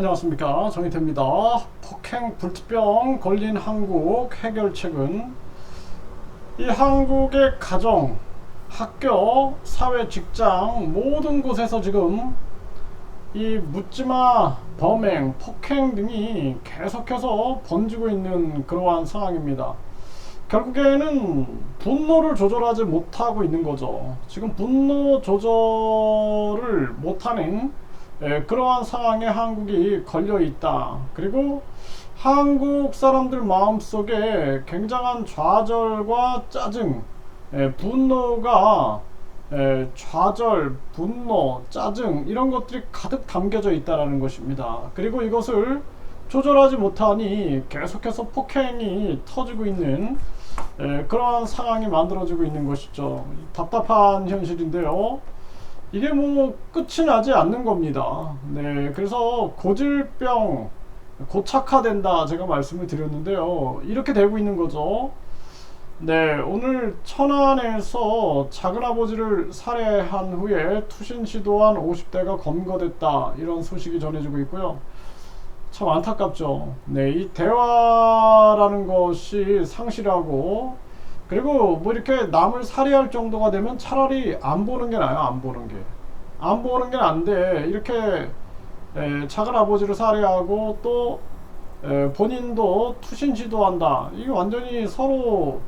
안녕하십니까, 정희태입니다. 폭행 불치병 걸린 한국 해결책은 이 한국의 가정, 학교, 사회, 직장 모든 곳에서 지금 이 묻지마 범행, 폭행 등이 계속해서 번지고 있는 그러한 상황입니다. 결국에는 분노를 조절하지 못하고 있는 거죠. 지금 분노 조절을 못하는 그러한 상황에 한국이 걸려 있다. 그리고 한국 사람들 마음속에 굉장한 좌절과 짜증, 분노가 좌절, 분노, 짜증 이런 것들이 가득 담겨져 있다는 것입니다. 그리고 이것을 조절하지 못하니 계속해서 폭행이 터지고 있는 그러한 상황이 만들어지고 있는 것이죠. 답답한 현실인데요. 이게 뭐 끝이 나지 않는 겁니다. 네, 그래서 고질병 고착화된다 제가 말씀을 드렸는데요. 이렇게 되고 있는 거죠. 네, 오늘 천안에서 작은아버지를 살해한 후에 투신 시도한 50대가 검거됐다, 이런 소식이 전해지고 있고요. 참 안타깝죠. 네, 이 대화라는 것이 상실하고, 그리고 뭐 이렇게 남을 살해할 정도가 되면 차라리 안 보는 게 나아요. 안 보는 게 난데 이렇게 작은 아버지를 살해하고 또 본인도 투신 시도한다. 이게 완전히 서로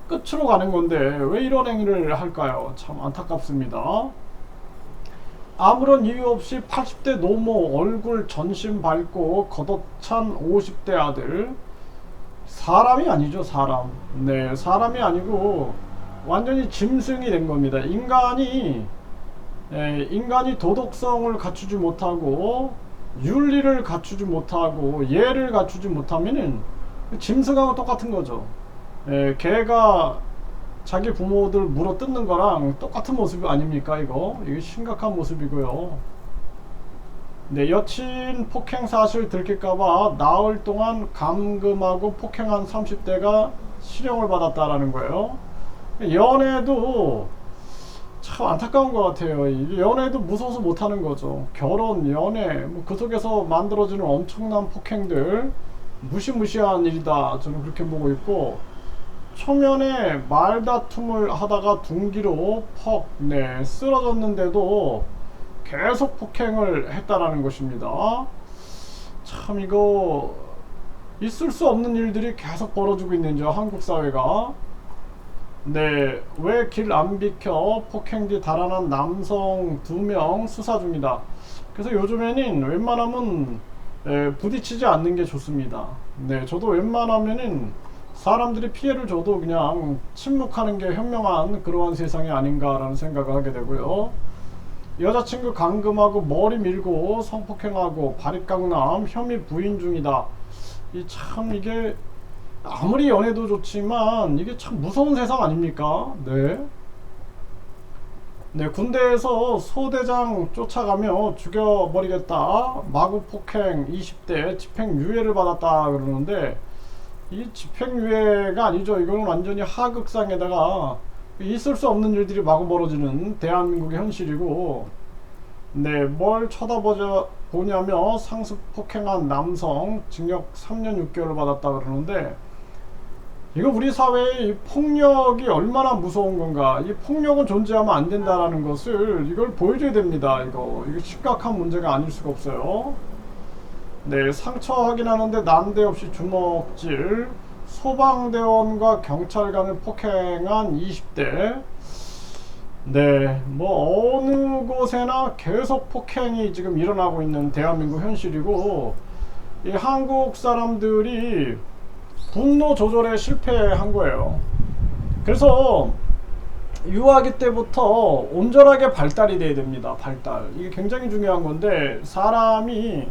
끝으로 가는 건데 왜 이런 행위를 할까요? 참 안타깝습니다. 아무런 이유 없이 80대 노모 얼굴 전신 밟고 걷어찬 50대 아들. 사람이 아니죠, 사람. 네, 사람이 아니고 완전히 짐승이 된 겁니다. 인간이 도덕성을 갖추지 못하고 윤리를 갖추지 못하고 예를 갖추지 못하면은 짐승하고 똑같은 거죠. 개가 자기 부모들 물어 뜯는 거랑 똑같은 모습 아닙니까? 이게 심각한 모습이고요. 네, 여친 폭행 사실 들킬까봐 나흘 동안 감금하고 폭행한 30대가 실형을 받았다라는 거예요. 연애도 참 안타까운 것 같아요. 이게 연애도 무서워서 못하는 거죠. 결혼, 연애, 뭐 그 속에서 만들어지는 엄청난 폭행들, 무시무시한 일이다, 저는 그렇게 보고 있고, 초면에 말다툼을 하다가 둔기로 쓰러졌는데도 계속 폭행을 했다라는 것입니다. 참 이거 있을 수 없는 일들이 계속 벌어지고 있는죠, 한국 사회가. 네, 왜 길 안 비켜 폭행 뒤 달아난 남성 2명 수사 중이다. 그래서 요즘에는 웬만하면 부딪히지 않는 게 좋습니다. 네, 저도 웬만하면은 사람들이 피해를 줘도 그냥 침묵하는 게 현명한 그러한 세상이 아닌가라는 생각을 하게 되고요. 여자친구 감금하고 머리 밀고 성폭행하고 바리깡남 혐의 부인 중이다. 이게 아무리 연애도 좋지만 이게 참 무서운 세상 아닙니까? 네. 네, 군대에서 소대장 쫓아가며 죽여버리겠다. 마구 폭행 20대 집행유예를 받았다 그러는데, 이 집행유예가 아니죠. 이거는 완전히 하극상에다가 있을 수 없는 일들이 마구 벌어지는 대한민국의 현실이고, 네, 뭘 쳐다보냐며 상습 폭행한 남성 징역 3년 6개월을 받았다 그러는데, 이거 우리 사회의 이 폭력이 얼마나 무서운 건가, 이 폭력은 존재하면 안 된다라는 것을 이걸 보여줘야 됩니다. 이거 심각한 문제가 아닐 수가 없어요. 네, 상처 확인하는데 난데없이 주먹질, 소방대원과 경찰관을 폭행한 20대. 네, 뭐 어느 곳에나 계속 폭행이 지금 일어나고 있는 대한민국 현실이고, 이 한국 사람들이 분노 조절에 실패한 거예요. 그래서 유아기 때부터 온전하게 발달이 돼야 됩니다. 발달, 이게 굉장히 중요한 건데, 사람이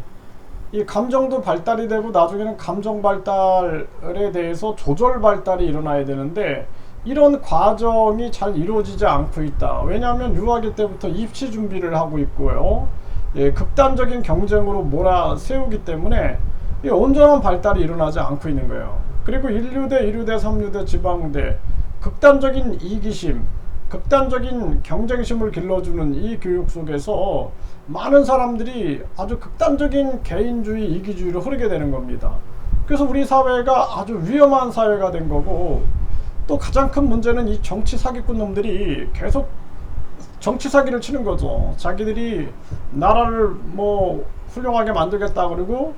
이 감정도 발달이 되고 나중에는 감정 발달에 대해서 조절 발달이 일어나야 되는데, 이런 과정이 잘 이루어지지 않고 있다. 왜냐하면 유아기 때부터 입시 준비를 하고 있고요. 극단적인 경쟁으로 몰아세우기 때문에 이 온전한 발달이 일어나지 않고 있는 거예요. 그리고 1류대, 2류대, 3류대, 지방대, 극단적인 이기심, 극단적인 경쟁심을 길러주는 이 교육 속에서 많은 사람들이 아주 극단적인 개인주의, 이기주의로 흐르게 되는 겁니다. 그래서 우리 사회가 아주 위험한 사회가 된 거고, 또 가장 큰 문제는 이 정치 사기꾼 놈들이 계속 정치 사기를 치는 거죠. 자기들이 나라를 뭐 훌륭하게 만들겠다 그러고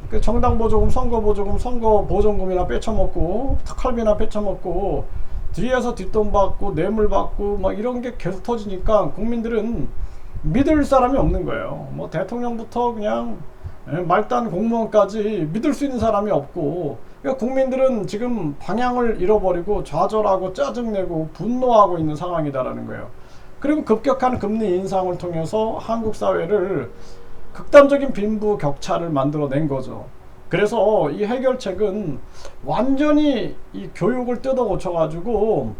그 정당 보조금, 선거 보조금, 선거 보전금이나 뺏쳐먹고 특활비나 뺏쳐먹고 뒤에서 뒷돈 받고 뇌물 받고 막 이런 게 계속 터지니까 국민들은 믿을 사람이 없는 거예요. 뭐 대통령부터 그냥 말단 공무원까지 믿을 수 있는 사람이 없고, 그러니까 국민들은 지금 방향을 잃어버리고 좌절하고 짜증내고 분노하고 있는 상황이다라는 거예요. 그리고 급격한 금리 인상을 통해서 한국 사회를 극단적인 빈부 격차를 만들어낸 거죠. 그래서 이 해결책은 완전히 이 교육을 뜯어 고쳐가지고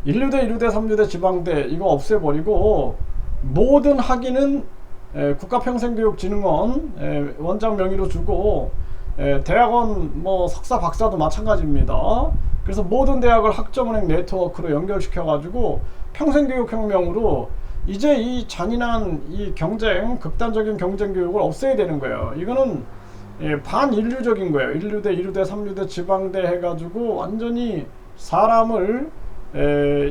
1류대, 2류대, 3류대, 지방대 이거 없애버리고 모든 학위는 국가평생교육진흥원 원장 명의로 주고 대학원 뭐 석사 박사도 마찬가지입니다. 그래서 모든 대학을 학점은행 네트워크로 연결시켜가지고 평생교육혁명으로 이제 이 잔인한 이 경쟁, 극단적인 경쟁교육을 없애야 되는 거예요. 이거는 반인류적인 거예요. 1류대, 2류대, 3류대, 지방대 해가지고 완전히 사람을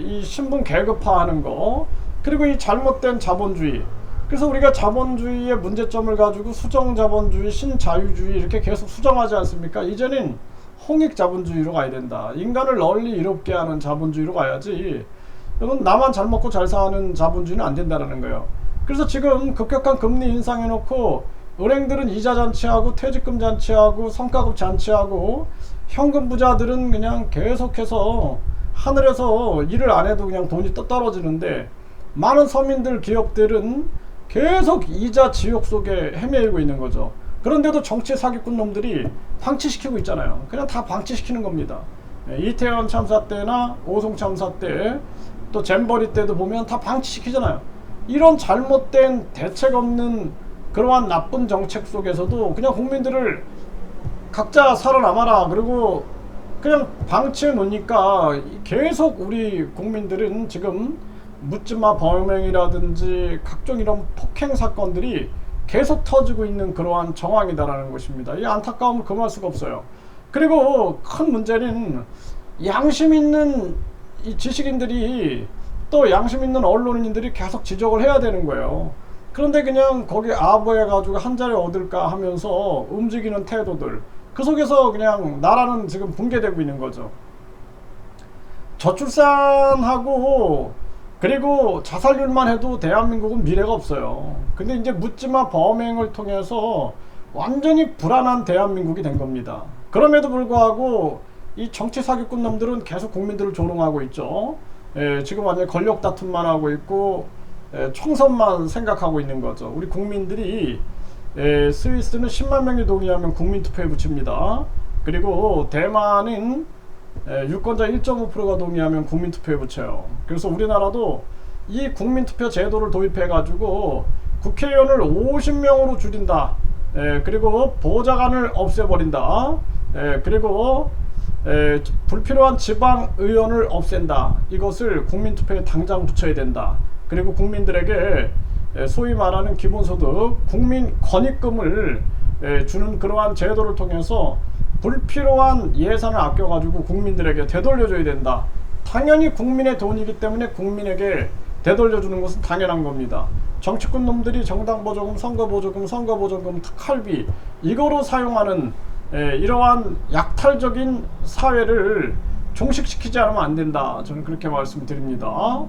이 신분 계급화하는 거, 그리고 이 잘못된 자본주의. 그래서 우리가 자본주의의 문제점을 가지고 수정자본주의, 신자유주의 이렇게 계속 수정하지 않습니까? 이제는 홍익자본주의로 가야 된다. 인간을 널리 이롭게 하는 자본주의로 가야지, 이건 나만 잘 먹고 잘 사는 자본주의는 안 된다는 거예요. 그래서 지금 급격한 금리 인상해놓고 은행들은 이자 잔치하고 퇴직금 잔치하고 성과급 잔치하고 현금 부자들은 그냥 계속해서 하늘에서 일을 안 해도 그냥 돈이 떨어지는데, 많은 서민들, 기업들은 계속 이자 지옥 속에 헤매이고 있는 거죠. 그런데도 정치 사기꾼 놈들이 방치시키고 있잖아요. 그냥 다 방치시키는 겁니다. 이태원 참사 때나 오송 참사 때, 또 잼버리 때도 보면 다 방치시키잖아요. 이런 잘못된 대책 없는 그러한 나쁜 정책 속에서도 그냥 국민들을 각자 살아남아라 그리고 그냥 방치해 놓으니까 계속 우리 국민들은 지금 묻지마 범행이라든지 각종 이런 폭행 사건들이 계속 터지고 있는 그러한 정황이다라는 것입니다. 이 안타까움을 금할 수가 없어요. 그리고 큰 문제는 양심 있는 이 지식인들이 또 양심 있는 언론인들이 계속 지적을 해야 되는 거예요. 그런데 그냥 거기 아부해가지고 한 자리 얻을까 하면서 움직이는 태도들, 그 속에서 그냥 나라는 지금 붕괴되고 있는 거죠. 저출산하고 그리고 자살률만 해도 대한민국은 미래가 없어요. 근데 이제 묻지마 범행을 통해서 완전히 불안한 대한민국이 된 겁니다. 그럼에도 불구하고 이 정치 사기꾼 놈들은 계속 국민들을 조롱하고 있죠. 지금 완전히 권력 다툼만 하고 있고 총선만 생각하고 있는 거죠. 우리 국민들이 스위스는 10만 명이 동의하면 국민투표에 붙입니다. 그리고 대만은 유권자 1.5%가 동의하면 국민투표에 붙여요. 그래서 우리나라도 이 국민투표 제도를 도입해 가지고 국회의원을 50명으로 줄인다. 그리고 보좌관을 없애버린다. 그리고 불필요한 지방의원을 없앤다. 이것을 국민투표에 당장 붙여야 된다. 그리고 국민들에게 소위 말하는 기본소득, 국민권익금을 주는 그러한 제도를 통해서 불필요한 예산을 아껴가지고 국민들에게 되돌려줘야 된다. 당연히 국민의 돈이기 때문에 국민에게 되돌려주는 것은 당연한 겁니다. 정치꾼 놈들이 정당보조금, 선거보조금, 특활비 이거로 사용하는 이러한 약탈적인 사회를 종식시키지 않으면 안 된다. 저는 그렇게 말씀드립니다.